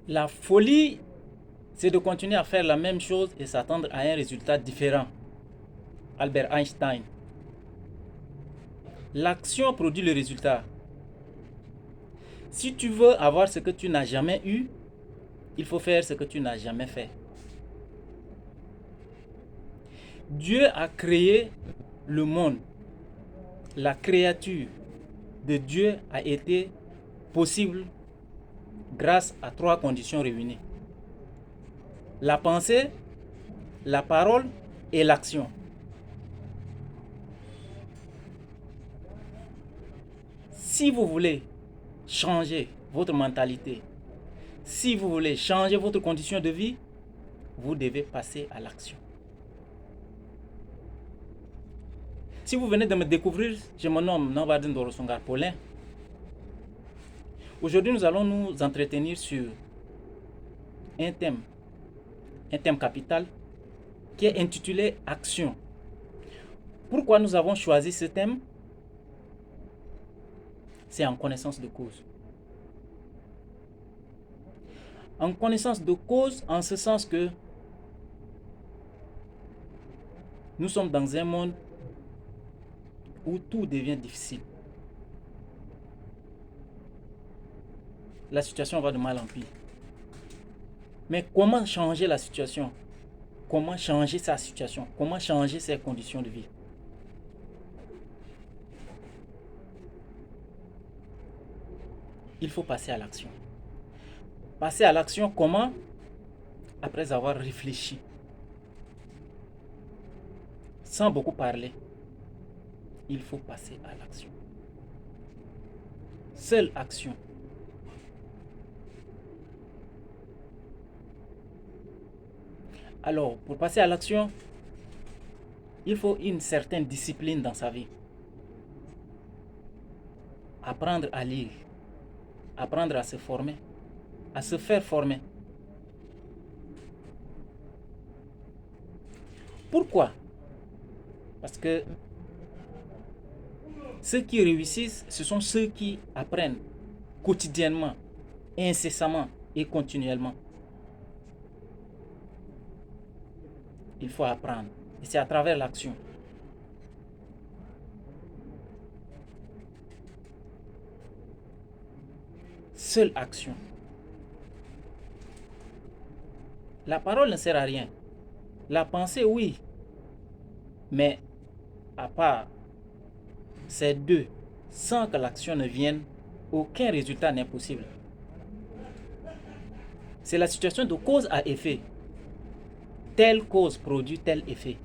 La folie, c'est de continuer à faire la même chose et s'attendre à un résultat différent. Albert Einstein. L'action produit le résultat. Si tu veux avoir ce que tu n'as jamais eu, il faut faire ce que tu n'as jamais fait. Dieu a créé le monde. La créature de Dieu a été possible grâce à 3 conditions réunies. La pensée, la parole et l'action. Si vous voulez changer votre mentalité, si vous voulez changer votre condition de vie, vous devez passer à l'action. Si vous venez de me découvrir, je me nomme Nambardin Dorosongar Paulin. Aujourd'hui, nous allons nous entretenir sur un thème capital qui est intitulé Action. Pourquoi nous avons choisi ce thème? C'est en connaissance de cause. En connaissance de cause, en ce sens que nous sommes dans un monde où tout devient difficile. La situation va de mal en pire. Mais comment changer la situation? Comment changer sa situation? Comment changer ses conditions de vie? Il faut passer à l'action. Passer à l'action comment? Après avoir réfléchi. Sans beaucoup parler. Il faut passer à l'action. Seule action. Alors, pour passer à l'action, il faut une certaine discipline dans sa vie. Apprendre à lire, apprendre à se former, à se faire former. Pourquoi? Parce que ceux qui réussissent, ce sont ceux qui apprennent quotidiennement, incessamment et continuellement. Il faut apprendre. Et c'est à travers l'action. Seule action. La parole ne sert à rien. La pensée, oui. Mais à part ces deux, sans que l'action ne vienne, aucun résultat n'est possible. C'est la situation de cause à effet. Telle cause produit tel effet.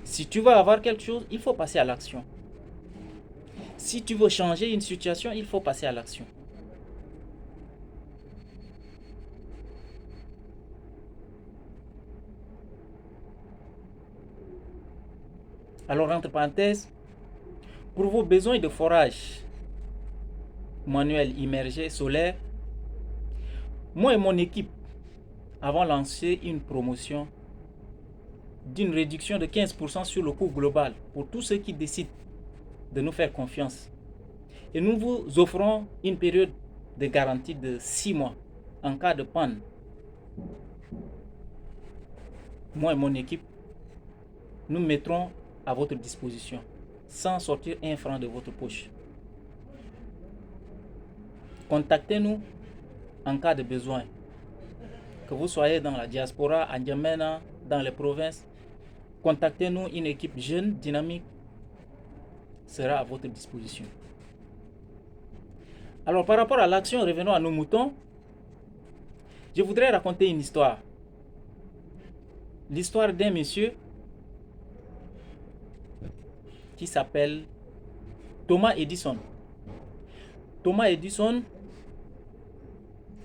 Si tu veux avoir quelque chose, il faut passer à l'action. Si tu veux changer une situation, il faut passer à l'action. Alors, entre parenthèses, pour vos besoins de forage manuel, immergé, solaire, moi et mon équipe avons lancé une promotion d'une réduction de 15% sur le coût global pour tous ceux qui décident de nous faire confiance. Et nous vous offrons une période de garantie de 6 mois en cas de panne. Moi et mon équipe, nous mettrons à votre disposition sans sortir un franc de votre poche. Contactez-nous en cas de besoin. Que vous soyez dans la diaspora, à N'Djamena, dans les provinces, contactez-nous, une équipe jeune, dynamique sera à votre disposition. Alors par rapport à l'action, revenons à nos moutons. Je voudrais raconter une histoire. L'histoire d'un monsieur qui s'appelle Thomas Edison. Thomas Edison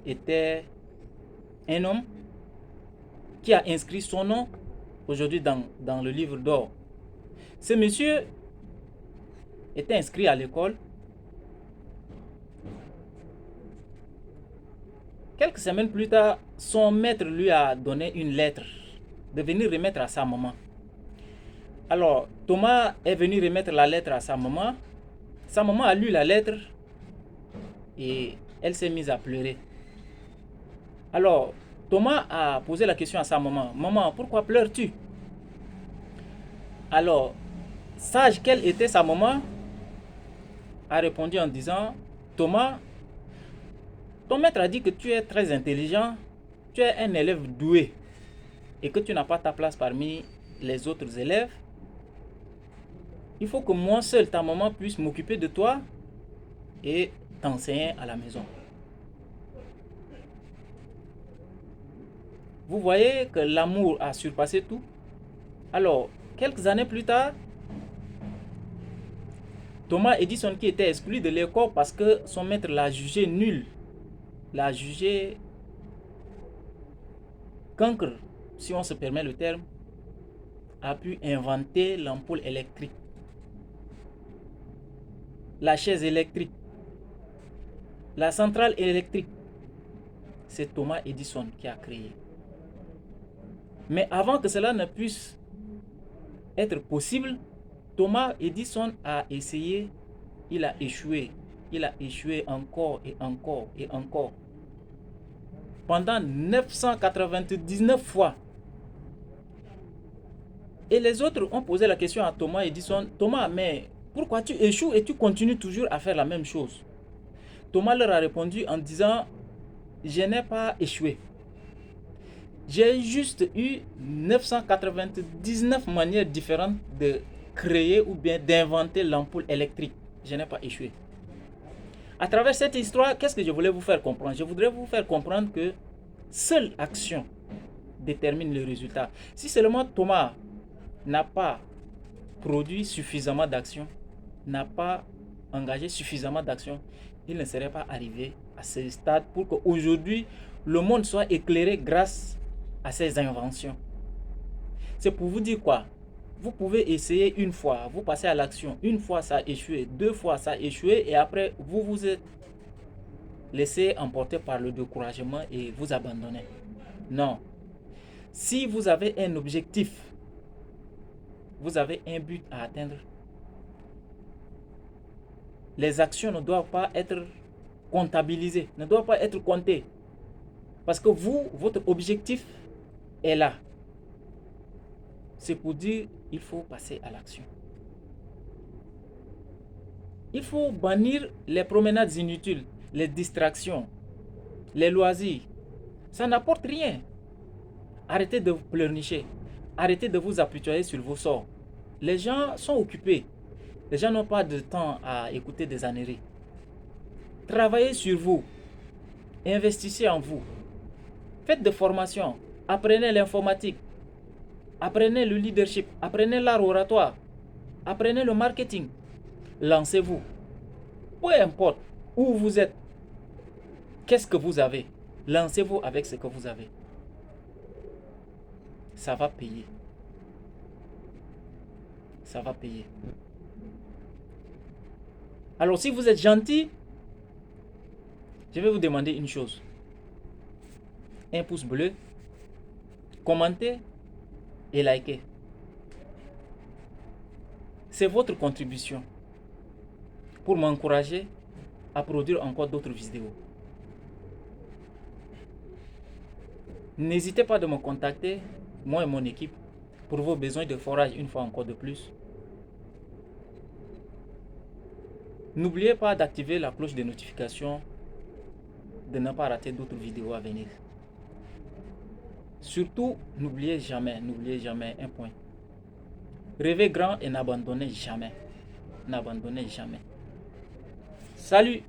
était un homme qui a inscrit son nom aujourd'hui dans le livre d'or. Ce monsieur était inscrit à l'école. Quelques semaines plus tard, son maître lui a donné une lettre de venir remettre à sa maman. Alors, Thomas est venu remettre la lettre à sa maman. Sa maman a lu la lettre et elle s'est mise à pleurer. Alors, Thomas a posé la question à sa maman. Maman, pourquoi pleures-tu? Alors, sage quelle était sa maman, a répondu en disant, Thomas, ton maître a dit que tu es très intelligent, tu es un élève doué et que tu n'as pas ta place parmi les autres élèves. Il faut que moi seul, ta maman, puisse m'occuper de toi et t'enseigner à la maison. Vous voyez que l'amour a surpassé tout. Alors, quelques années plus tard, Thomas Edison, qui était exclu de l'école parce que son maître l'a jugé nul, l'a jugé cancre, si on se permet le terme, a pu inventer l'ampoule électrique, la chaise électrique, la centrale électrique. C'est Thomas Edison qui a créé. Mais avant que cela ne puisse être possible, Thomas Edison a essayé, il a échoué. Il a échoué encore et encore et encore. Pendant 999 fois. Et les autres ont posé la question à Thomas Edison, Thomas, mais pourquoi tu échoues et tu continues toujours à faire la même chose? Thomas leur a répondu en disant, je n'ai pas échoué. J'ai juste eu 999 manières différentes de créer ou bien d'inventer l'ampoule électrique. Je n'ai pas échoué. À travers cette histoire, qu'est-ce que je voulais vous faire comprendre? Je voudrais vous faire comprendre que seule action détermine le résultat. Si seulement Thomas n'a pas produit suffisamment d'actions, n'a pas engagé suffisamment d'actions, il ne serait pas arrivé à ce stade pour qu'aujourd'hui le monde soit éclairé grâce à ses inventions. C'est pour vous dire quoi? Vous pouvez essayer une fois, vous passez à l'action, une fois ça a échoué, deux fois ça a échoué et après vous vous êtes laissé emporter par le découragement et vous abandonnez. Non. Si vous avez un objectif, vous avez un but à atteindre, les actions ne doivent pas être comptabilisées, ne doivent pas être comptées. Parce que vous, votre objectif est là. C'est pour dire il faut passer à l'action. Il faut bannir les promenades inutiles, les distractions, les loisirs. Ça n'apporte rien. Arrêtez de vous pleurnicher. Arrêtez de vous apitoyer sur vos sorts. Les gens sont occupés. Les gens n'ont pas de temps à écouter des âneries. Travaillez sur vous. Investissez en vous. Faites des formations. Apprenez l'informatique. Apprenez le leadership. Apprenez l'art oratoire. Apprenez le marketing. Lancez-vous. Peu importe où vous êtes. Qu'est-ce que vous avez? Lancez-vous avec ce que vous avez. Ça va payer. Ça va payer. Alors si vous êtes gentil, je vais vous demander une chose. Un pouce bleu, commentez et likez. C'est votre contribution pour m'encourager à produire encore d'autres vidéos. N'hésitez pas de me contacter, moi et mon équipe, pour vos besoins de forage une fois encore de plus. N'oubliez pas d'activer la cloche de notification, de ne pas rater d'autres vidéos à venir. Surtout, n'oubliez jamais un point. Rêvez grand et n'abandonnez jamais. N'abandonnez jamais. Salut!